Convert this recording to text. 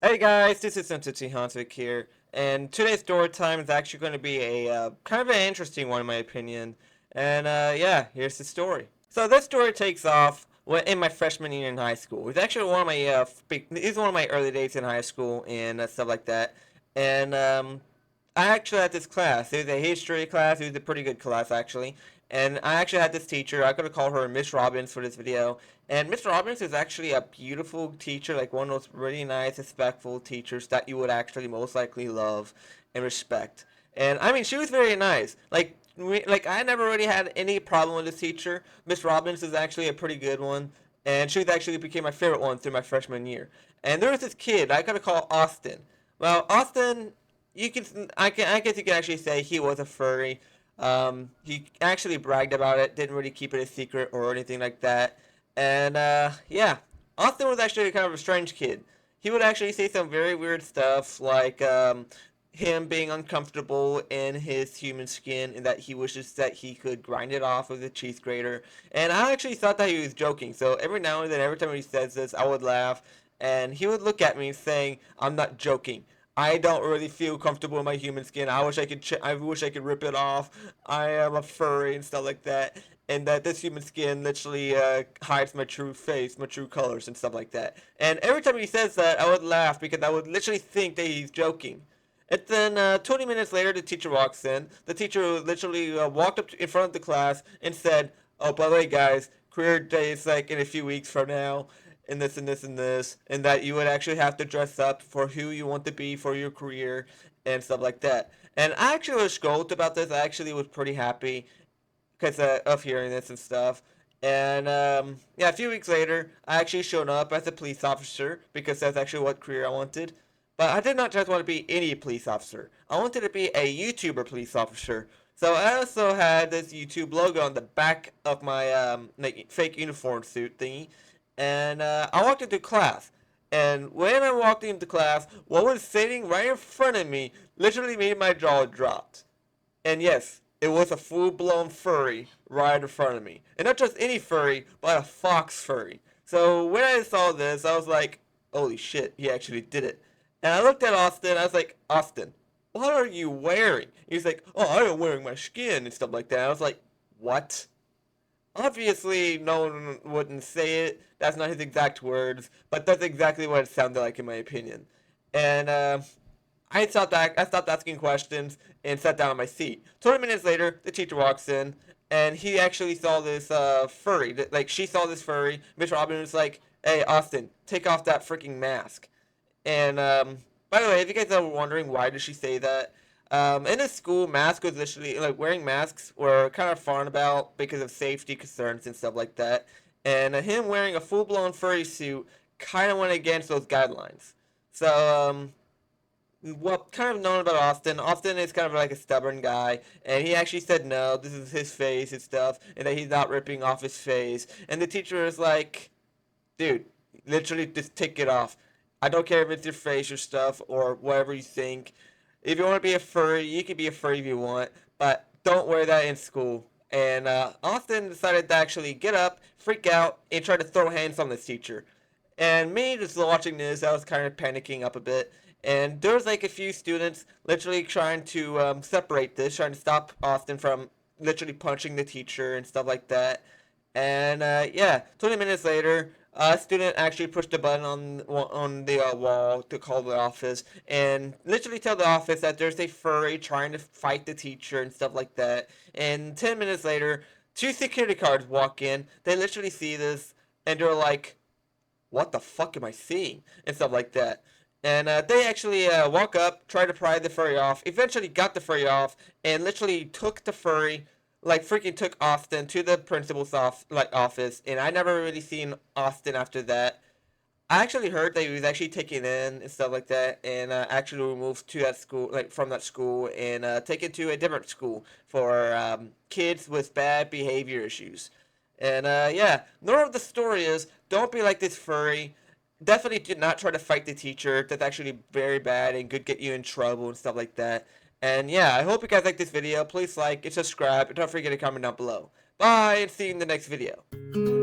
Hey guys, this is entityhonsvickjr here, and today's story time is actually going to be a kind of an interesting one in my opinion. And yeah, here's the story. So this story takes off in my freshman year in high school. It's actually one of my it's one of my early days in high school and stuff like that. And I actually had this class. It was a history class. It was a pretty good class actually. And I actually had this teacher. I'm gonna call her Miss Robbins for this video. And Miss Robbins is actually a beautiful teacher, like one of those really nice, respectful teachers that you would actually most likely love and respect. And I mean, she was very nice. Like I never really had any problem with this teacher. Miss Robbins is actually a pretty good one, and she was actually became my favorite one through my freshman year. And there was this kid I gotta call Austin. Well, Austin, I guess you can actually say he was a furry. He actually bragged about it, didn't really keep it a secret or anything like that. And yeah, Austin was actually kind of a strange kid. He would actually say some very weird stuff, like him being uncomfortable in his human skin, and that he wishes that he could grind it off with a cheese grater. And I actually thought that he was joking. So every now and then, every time he says this, I would laugh, and he would look at me saying, "I'm not joking. I don't really feel comfortable in my human skin. I wish I could rip it off. I am a furry and stuff like that. And that this human skin literally hides my true face, my true colors, and stuff like that." And every time he says that, I would laugh because I would literally think that he's joking. And then 20 minutes later, the teacher walks in. The teacher literally walked up in front of the class and said, "Oh, by the way, guys, career day is like in a few weeks from now, and this and this and this, and that you would actually have to dress up for who you want to be for your career and stuff like that." And I actually was stoked about this. I actually was pretty happy because of hearing this and stuff. And yeah, a few weeks later, I actually showed up as a police officer because that's actually what career I wanted. But I did not just want to be any police officer. I wanted to be a YouTuber police officer. So I also had this YouTube logo on the back of my like, fake uniform suit thingy. And I walked into class. And when I walked into class, what was sitting right in front of me literally made my jaw drop. And yes, it was a full blown furry right in front of me. And not just any furry, but a fox furry. So when I saw this, I was like, holy shit, he actually did it. And I looked at Austin, I was like, Austin, what are you wearing? He's like, oh, I am wearing my skin and stuff like that. I was like, what? Obviously, no one wouldn't say it. That's not his exact words, but that's exactly what it sounded like in my opinion. And I stopped asking questions and sat down on my seat. 20 minutes later, the teacher walks in, and he actually saw this furry. Like, she saw this furry. Miss Robin was like, "Hey, Austin, take off that freaking mask." And by the way, if you guys are wondering why did she say that, in the school, mask was literally like wearing masks were kind of frowned about because of safety concerns and stuff like that. And him wearing a full blown furry suit kind of went against those guidelines. So what kind of known about Austin? Austin is kind of like a stubborn guy, and he actually said no, this is his face and stuff, and that he's not ripping off his face. And the teacher is like, dude, literally just take it off. I don't care if it's your face or stuff or whatever you think. If you want to be a furry, you can be a furry if you want, but don't wear that in school. And Austin decided to actually get up, freak out, and try to throw hands on this teacher. And me just watching this, I was kind of panicking up a bit. And there was like a few students literally trying to separate this, trying to stop Austin from literally punching the teacher and stuff like that. And yeah, 20 minutes later, a student actually pushed a button on the wall to call the office and literally tell the office that there's a furry trying to fight the teacher and stuff like that. And 10 minutes later, two security guards walk in. They literally see this and they're like, what the fuck am I seeing? And stuff like that. And they actually walk up, try to pry the furry off, eventually got the furry off, and literally took the furry, like freaking took Austin to the principal's office. And I never really seen Austin after that. I actually heard that he was actually taken in and stuff like that, and actually removed to that school, like from that school, and taken to a different school for kids with bad behavior issues. And yeah, moral of the story is don't be like this furry. Definitely do not try to fight the teacher. That's actually very bad and could get you in trouble and stuff like that. And yeah, I hope you guys like this video. Please like and subscribe, and don't forget to comment down below. Bye, and see you in the next video.